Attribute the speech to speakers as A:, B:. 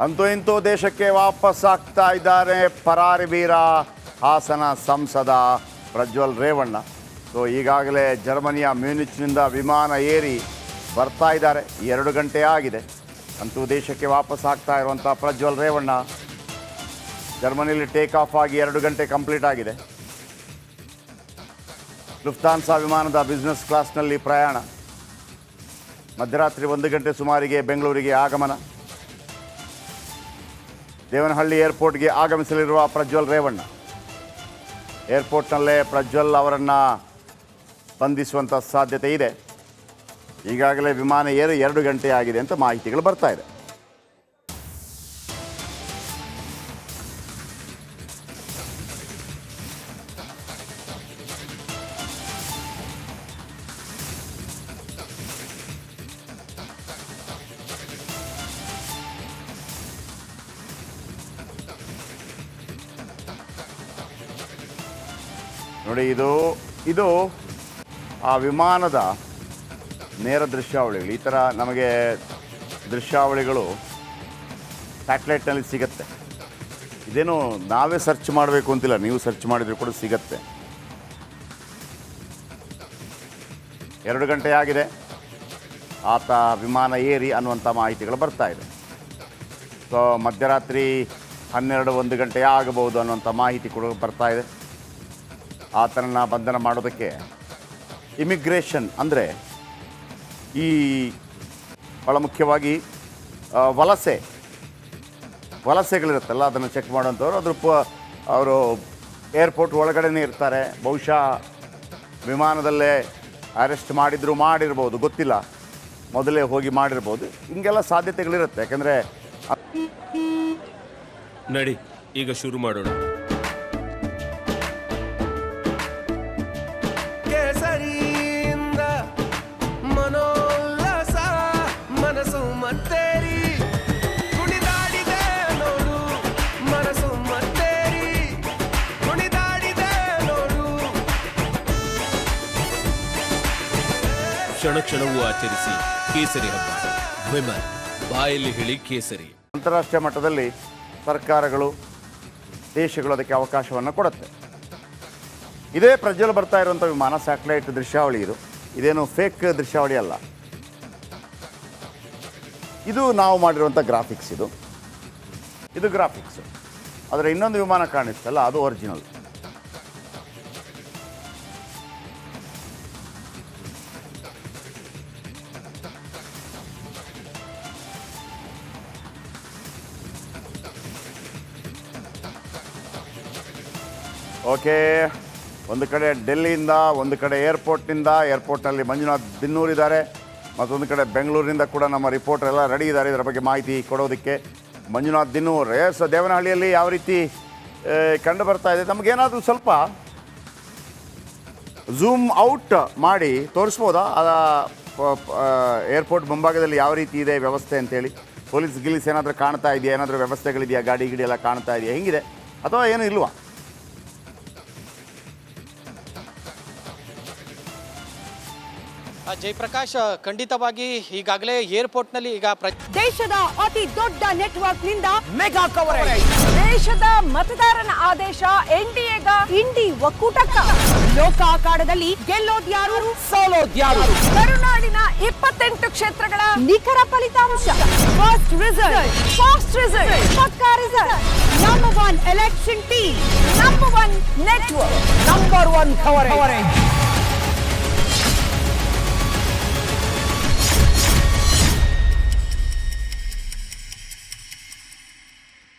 A: ಅಂತೂ ಇಂತೂ ದೇಶಕ್ಕೆ ವಾಪಸ್ ಆಗ್ತಾ ಇದ್ದಾರೆ ಪರಾರಿ ವೀರ ಹಾಸನ ಸಂಸದ ಪ್ರಜ್ವಲ್ ರೇವಣ್ಣ. ಸೊ ಈಗಾಗಲೇ ಜರ್ಮನಿಯ ಮ್ಯೂನಿಚ್ನಿಂದ ವಿಮಾನ ಏರಿ ಬರ್ತಾ ಇದ್ದಾರೆ. 2 ಗಂಟೆ ಆಗಿದೆ. ಅಂತೂ ದೇಶಕ್ಕೆ ವಾಪಸ್ ಆಗ್ತಾ ಇರುವಂಥ ಪ್ರಜ್ವಲ್ ರೇವಣ್ಣ ಜರ್ಮನಿಯಲ್ಲಿ ಟೇಕ್ ಆಫ್ ಆಗಿ 2 ಗಂಟೆ ಕಂಪ್ಲೀಟ್ ಆಗಿದೆ. ಲುಫ್ತಾನ್ಸಾ ವಿಮಾನದ ಬಿಸ್ನೆಸ್ ಕ್ಲಾಸ್ನಲ್ಲಿ ಪ್ರಯಾಣ. ಮಧ್ಯರಾತ್ರಿ 1 ಗಂಟೆ ಸುಮಾರಿಗೆ ಬೆಂಗಳೂರಿಗೆ ಆಗಮನ. ದೇವನಹಳ್ಳಿ ಏರ್ಪೋರ್ಟ್ಗೆ ಆಗಮಿಸಲಿರುವ ಪ್ರಜ್ವಲ್ ರೇವಣ್ಣ. ಏರ್ಪೋರ್ಟ್ನಲ್ಲೇ ಪ್ರಜ್ವಲ್ ಅವರನ್ನು ಬಂಧಿಸುವಂಥ ಸಾಧ್ಯತೆ ಇದೆ. ಈಗಾಗಲೇ ವಿಮಾನ ಏರಿ 2 ಗಂಟೆ ಆಗಿದೆ ಅಂತ ಮಾಹಿತಿಗಳು ಬರ್ತಾ ಇದೆ. ನೋಡಿ, ಇದು ಆ ವಿಮಾನದ ನೇರ ದೃಶ್ಯಾವಳಿಗಳು. ಈ ಥರ ನಮಗೆ ದೃಶ್ಯಾವಳಿಗಳು ಸ್ಯಾಟಲೈಟ್ನಲ್ಲಿ ಸಿಗುತ್ತೆ. ಇದೇನು ನಾವೇ ಸರ್ಚ್ ಮಾಡಬೇಕು ಅಂತಿಲ್ಲ, ನೀವು ಸರ್ಚ್ ಮಾಡಿದರೂ ಕೂಡ ಸಿಗತ್ತೆ. 2 ಗಂಟೆ ಆಗಿದೆ, ಆತ ವಿಮಾನ ಏರಿ ಅನ್ನುವಂಥ ಮಾಹಿತಿಗಳು ಬರ್ತಾ ಇದೆ. ಸೊ ಮಧ್ಯರಾತ್ರಿ 12-1 ಗಂಟೆ ಆಗಬಹುದು ಅನ್ನುವಂಥ ಮಾಹಿತಿ ಕೂಡ ಬರ್ತಾ ಇದೆ. ಆತನನ್ನು ಬಂಧನ ಮಾಡೋದಕ್ಕೆ ಇಮಿಗ್ರೇಷನ್ ಅಂದರೆ ಈ ಭಾಳ ಮುಖ್ಯವಾಗಿ ವಲಸೆಗಳಿರುತ್ತಲ್ಲ, ಅದನ್ನು ಚೆಕ್ ಮಾಡುವಂಥವ್ರು ಅವರು ಏರ್ಪೋರ್ಟ್ ಒಳಗಡೆನೇ ಇರ್ತಾರೆ. ಬಹುಶಃ ವಿಮಾನದಲ್ಲೇ ಅರೆಸ್ಟ್ ಮಾಡಿರ್ಬೋದು, ಗೊತ್ತಿಲ್ಲ, ಮೊದಲೇ ಹೋಗಿ ಮಾಡಿರ್ಬೋದು. ಹಿಂಗೆಲ್ಲ ಸಾಧ್ಯತೆಗಳಿರುತ್ತೆ. ಯಾಕಂದರೆ
B: ನಡಿ ಈಗ ಶುರು ಮಾಡೋಣ. ಕ್ಷಣ ಕ್ಷಣವೂ ಆಚರಿಸಿ ಕೇಸರಿ ಹಬ್ಬ. ವಿಮಲ್ ಬಾಯಲ್ಲಿ ಹೇಳಿ ಕೇಸರಿ.
A: ಅಂತಾರಾಷ್ಟ್ರೀಯ ಮಟ್ಟದಲ್ಲಿ ಸರ್ಕಾರಗಳು, ದೇಶಗಳು ಅದಕ್ಕೆ ಅವಕಾಶವನ್ನು ಕೊಡುತ್ತೆ. ಇದೇ ಪ್ರಜ್ವಲ್ ಬರ್ತಾ ಇರುವಂಥ ವಿಮಾನ ಸ್ಯಾಟಲೈಟ್ ದೃಶ್ಯಾವಳಿ. ಇದೇನು ಫೇಕ್ ದೃಶ್ಯಾವಳಿ ಅಲ್ಲ, ಇದು ನಾವು ಮಾಡಿರುವಂಥ ಗ್ರಾಫಿಕ್ಸ್. ಇದು ಗ್ರಾಫಿಕ್ಸ್. ಆದರೆ ಇನ್ನೊಂದು ವಿಮಾನ ಕಾಣಿಸ್ತಲ್ಲ, ಅದು ಒರಿಜಿನಲ್. ಓಕೆ, ಒಂದು ಕಡೆ ಡೆಲ್ಲಿಯಿಂದ, ಒಂದು ಕಡೆ ಏರ್ಪೋರ್ಟ್ನಲ್ಲಿ ಮಂಜುನಾಥ್ ದಿನ್ನೂರ್ ಇದ್ದಾರೆ. ಮತ್ತೊಂದು ಕಡೆ ಬೆಂಗಳೂರಿನಿಂದ ಕೂಡ ನಮ್ಮ ರಿಪೋರ್ಟರ್ ಎಲ್ಲ ರೆಡಿ ಇದ್ದಾರೆ ಇದರ ಬಗ್ಗೆ ಮಾಹಿತಿ ಕೊಡೋದಕ್ಕೆ. ಮಂಜುನಾಥ್ ದಿನ್ನೂರ್ ದೇವನಹಳ್ಳಿಯಲ್ಲಿ ಯಾವ ರೀತಿ ಕಂಡು ಬರ್ತಾ ಇದೆ, ನಮಗೇನಾದರೂ ಸ್ವಲ್ಪ ಝೂಮ್ ಔಟ್ ಮಾಡಿ ತೋರಿಸ್ಬೋದಾ ಏರ್ಪೋರ್ಟ್ ಮುಂಭಾಗದಲ್ಲಿ ಯಾವ ರೀತಿ ಇದೆ ವ್ಯವಸ್ಥೆ ಅಂತೇಳಿ? ಪೊಲೀಸ್ ಏನಾದರೂ ಕಾಣ್ತಾ ಇದೆಯಾ, ಏನಾದರೂ ವ್ಯವಸ್ಥೆಗಳಿದೆಯಾ, ಗಾಡಿ ಎಲ್ಲ ಕಾಣ್ತಾ ಇದೆಯಾ, ಹೆಂಗಿದೆ, ಅಥವಾ ಏನೂ ಇಲ್ವಾ?
C: ಜಯಪ್ರಕಾಶ್, ಖಂಡಿತವಾಗಿ ಈಗಾಗಲೇ ಏರ್ಪೋರ್ಟ್ನಲ್ಲಿ ಈಗ
D: ದೇಶದ ಅತಿ ದೊಡ್ಡ ನೆಟ್ವರ್ಕ್ ನಿಂದ ಮೆಗಾ ಕವರೇಜ್. ದೇಶದ ಮತದಾರನ ಆದೇಶ ಎನ್ಡಿಎಗ ಇಂಡಿ ಒಕ್ಕೂಟಕ್ಕ. ಲೋಕ ಅಖಾಡದಲ್ಲಿ ಗೆಲ್ಲೋದ್ಯಾರು, ಸೋಲೋದ್ಯಾರು. ಕರುನಾಡಿನ 28 ಕ್ಷೇತ್ರಗಳ ನಿಖರ ಫಲಿತಾಂಶ. ಫಾಸ್ಟ್ ರಿಸಲ್ಟ್, ಪಕ್ಕಾ result. Number 1 election team, number 1 network, number 1 coverage.